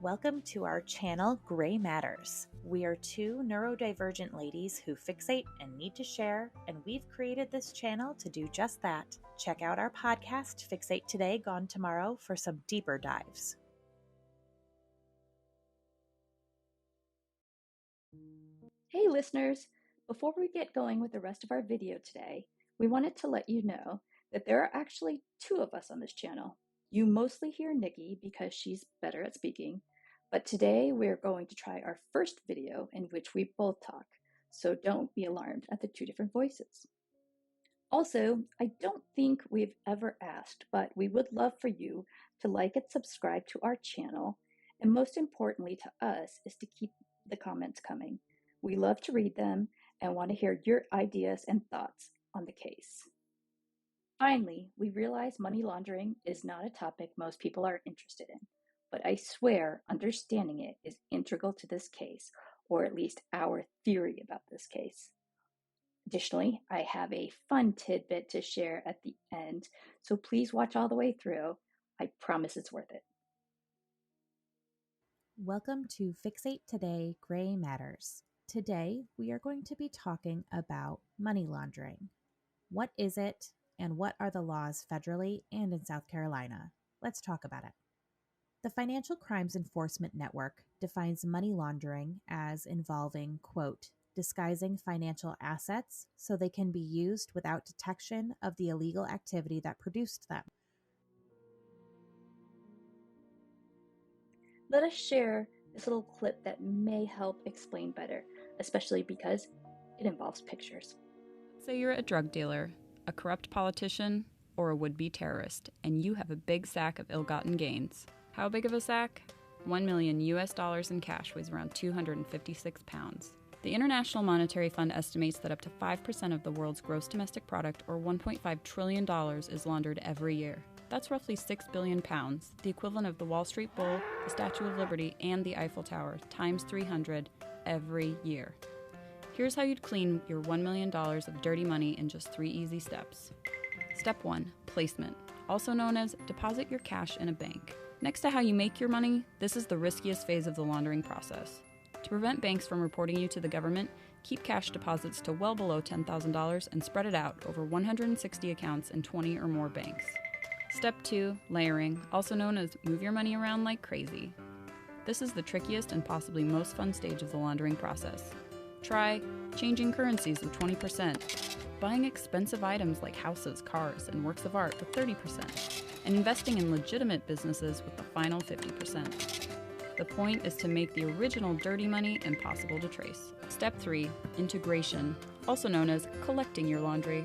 Welcome to our channel, Gray Matters. We are two neurodivergent ladies who fixate and need to share, and we've created this channel to do just that. Check out our podcast, Fixate Today, Gone Tomorrow, for some deeper dives. Hey listeners! Before we get going with the rest of our video today, we wanted to let you know that there are actually two of us on this channel. You mostly hear Nikki because she's better at speaking, but today we're going to try our first video in which we both talk, so don't be alarmed at the two different voices. Also, I don't think we've ever asked, but we would love for you to like and subscribe to our channel, and most importantly to us is to keep the comments coming. We love to read them and want to hear your ideas and thoughts on the case. Finally, we realize money laundering is not a topic most people are interested in, but I swear understanding it is integral to this case, or at least our theory about this case. Additionally, I have a fun tidbit to share at the end, so please watch all the way through. I promise it's worth it. Welcome to Fixate Today, Gray Matters. Today, we are going to be talking about money laundering. What is it, and what are the laws federally and in South Carolina? Let's talk about it. The Financial Crimes Enforcement Network defines money laundering as involving, quote, disguising financial assets so they can be used without detection of the illegal activity that produced them. Let us share this little clip that may help explain better, especially because it involves pictures. Say you're a drug dealer, a corrupt politician, or a would-be terrorist, and you have a big sack of ill-gotten gains. How big of a sack? $1 million in cash weighs around 256 pounds. The International Monetary Fund estimates that up to 5% of the world's gross domestic product, or $1.5 trillion, is laundered every year. That's roughly 6 billion pounds, the equivalent of the Wall Street Bull, the Statue of Liberty, and the Eiffel Tower, times 300 every year. Here's how you'd clean your $1 million of dirty money in just 3 easy steps. Step 1. Placement, also known as deposit your cash in a bank. Next to how you make your money, this is the riskiest phase of the laundering process. To prevent banks from reporting you to the government, keep cash deposits to well below $10,000 and spread it out over 160 accounts in 20 or more banks. Step 2. Layering, also known as move your money around like crazy. This is the trickiest and possibly most fun stage of the laundering process. Try changing currencies with 20%, buying expensive items like houses, cars, and works of art with 30%, and investing in legitimate businesses with the final 50%. The point is to make the original dirty money impossible to trace. Step 3. Integration, also known as collecting your laundry.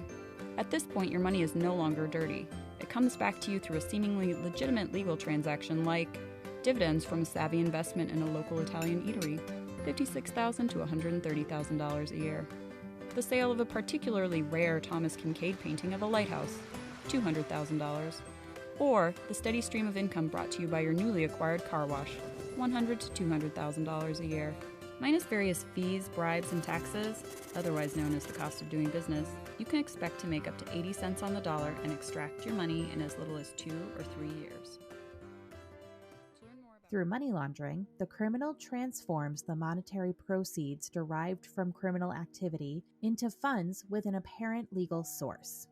At this point, your money is no longer dirty. It comes back to you through a seemingly legitimate legal transaction like dividends from a savvy investment in a local Italian eatery, $56,000 to $130,000 a year. The sale of a particularly rare Thomas Kincaid painting of a lighthouse, $200,000. Or the steady stream of income brought to you by your newly acquired car wash, $100,000 to $200,000 a year. Minus various fees, bribes, and taxes, otherwise known as the cost of doing business, you can expect to make up to 80 cents on the dollar and extract your money in as little as 2 or 3 years. Through money laundering, the criminal transforms the monetary proceeds derived from criminal activity into funds with an apparent legal source.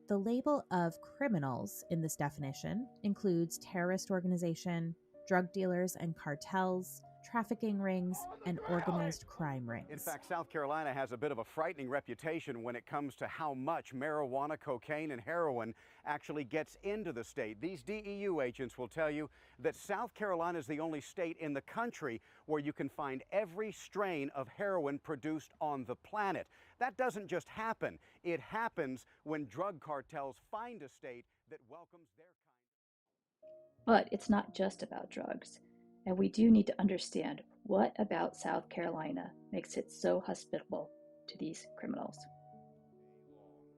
The label of criminals in this definition includes terrorist organization, drug dealers and cartels, trafficking rings, and organized crime rings. In fact, South Carolina has a bit of a frightening reputation when it comes to how much marijuana, cocaine, and heroin actually gets into the state. These DEU agents will tell you that South Carolina is the only state in the country where you can find every strain of heroin produced on the planet. That doesn't just happen. It happens when drug cartels find a state that welcomes their kind. But it's not just about drugs. And we do need to understand what about South Carolina makes it so hospitable to these criminals.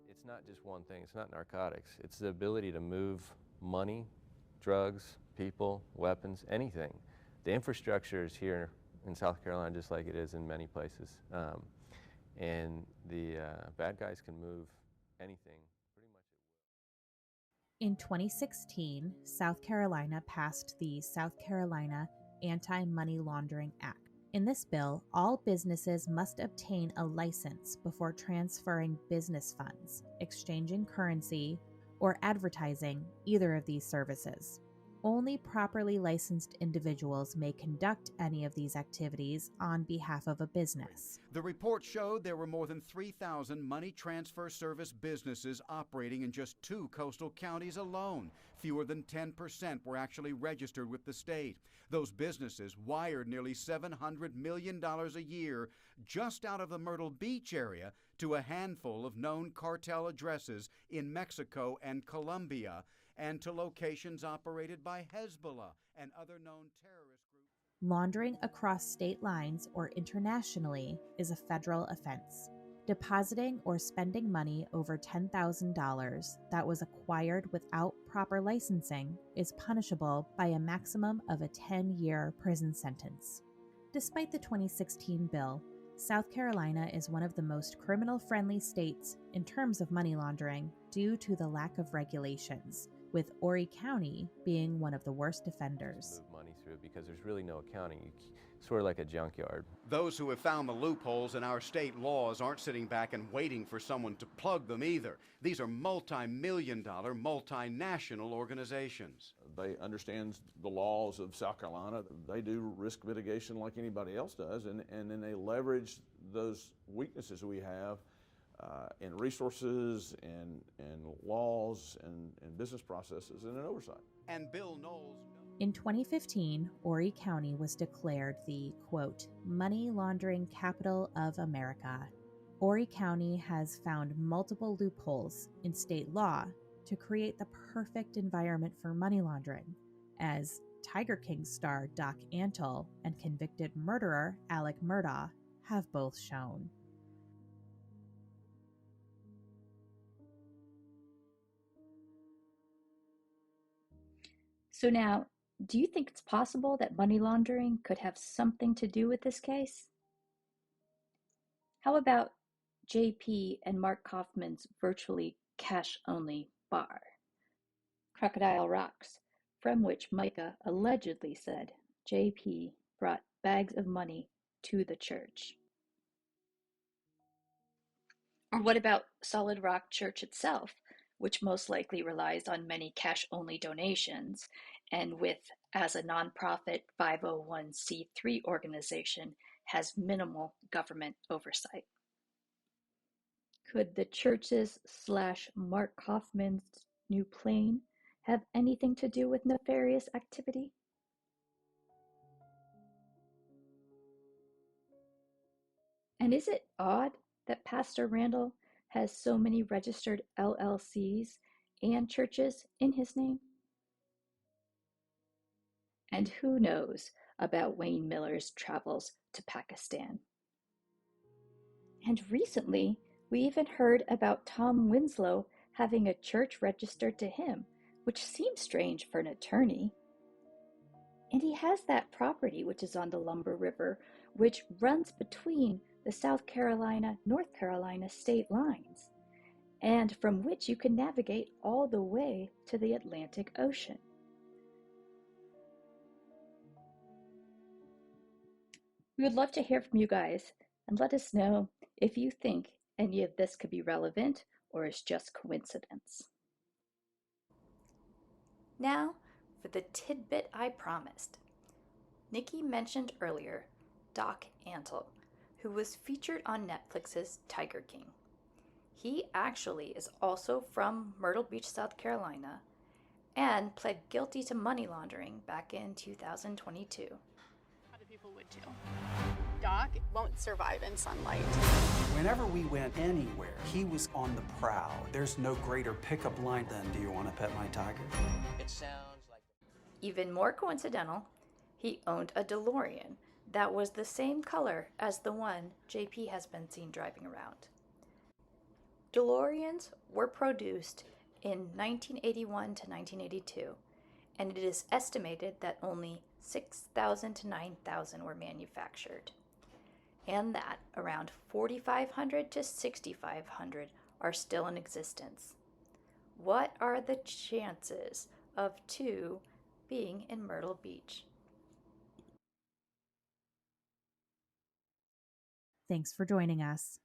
It's not just one thing. It's not narcotics. It's the ability to move money, drugs, people, weapons, anything. The infrastructure is here in South Carolina just like it is in many places. And the bad guys can move anything pretty much at will. In 2016, South Carolina passed the South Carolina Anti-Money Laundering Act. In this bill, all businesses must obtain a license before transferring business funds, exchanging currency, or advertising either of these services. Only properly licensed individuals may conduct any of these activities on behalf of a business. The report showed there were more than 3,000 money transfer service businesses operating in just 2 coastal counties alone. Fewer than 10% were actually registered with the state. Those businesses wired nearly $700 million a year just out of the Myrtle Beach area to a handful of known cartel addresses in Mexico and Colombia, and to locations operated by Hezbollah and other known terrorist groups. Laundering across state lines or internationally is a federal offense. Depositing or spending money over $10,000 that was acquired without proper licensing is punishable by a maximum of a 10-year prison sentence. Despite the 2016 bill, South Carolina is one of the most criminal-friendly states in terms of money laundering due to the lack of regulations, with Horry County being one of the worst offenders. Move money through because there's really no accounting. Sort of like a junkyard. Those who have found the loopholes in our state laws aren't sitting back and waiting for someone to plug them either. These are multi-million-dollar, multinational organizations. They understand the laws of South Carolina. They do risk mitigation like anybody else does, and then they leverage those weaknesses we have in resources and laws and business processes and in oversight. And Bill Knowles. In 2015, Horry County was declared the, quote, money laundering capital of America. Horry County has found multiple loopholes in state law to create the perfect environment for money laundering, as Tiger King star Doc Antle and convicted murderer Alec Murdaugh have both shown. So now, do you think it's possible that money laundering could have something to do with this case? How about JP and Mark Kaufman's virtually cash-only bar, Crocodile Rocks, from which Mica allegedly said JP brought bags of money to the church? Or what about Solid Rock Church itself, which most likely relies on many cash-only donations, and with, as a nonprofit 501c3 organization, has minimal government oversight? Could the church's / Mark Kaufman's new plane have anything to do with nefarious activity? And is it odd that Pastor Randall has so many registered LLCs and churches in his name? And who knows about Wayne Miller's travels to Pakistan? And recently, we even heard about Tom Winslow having a church registered to him, which seems strange for an attorney. And he has that property which is on the Lumber River, which runs between the South Carolina-North Carolina state lines, and from which you can navigate all the way to the Atlantic Ocean. We would love to hear from you guys, and let us know if you think any of this could be relevant or is just coincidence. Now for the tidbit I promised. Nikki mentioned earlier Doc Antle, who was featured on Netflix's Tiger King. He actually is also from Myrtle Beach, South Carolina, and pled guilty to money laundering back in 2022. Other people would too. Doc won't survive in sunlight. Whenever we went anywhere, he was on the prowl. There's no greater pickup line than, "Do you want to pet my tiger?" It sounds like... Even more coincidental, he owned a DeLorean that was the same color as the one JP has been seen driving around. DeLoreans were produced in 1981 to 1982, and it is estimated that only 6,000 to 9,000 were manufactured, and that around 4,500 to 6,500 are still in existence. What are the chances of 2 being in Myrtle Beach? Thanks for joining us.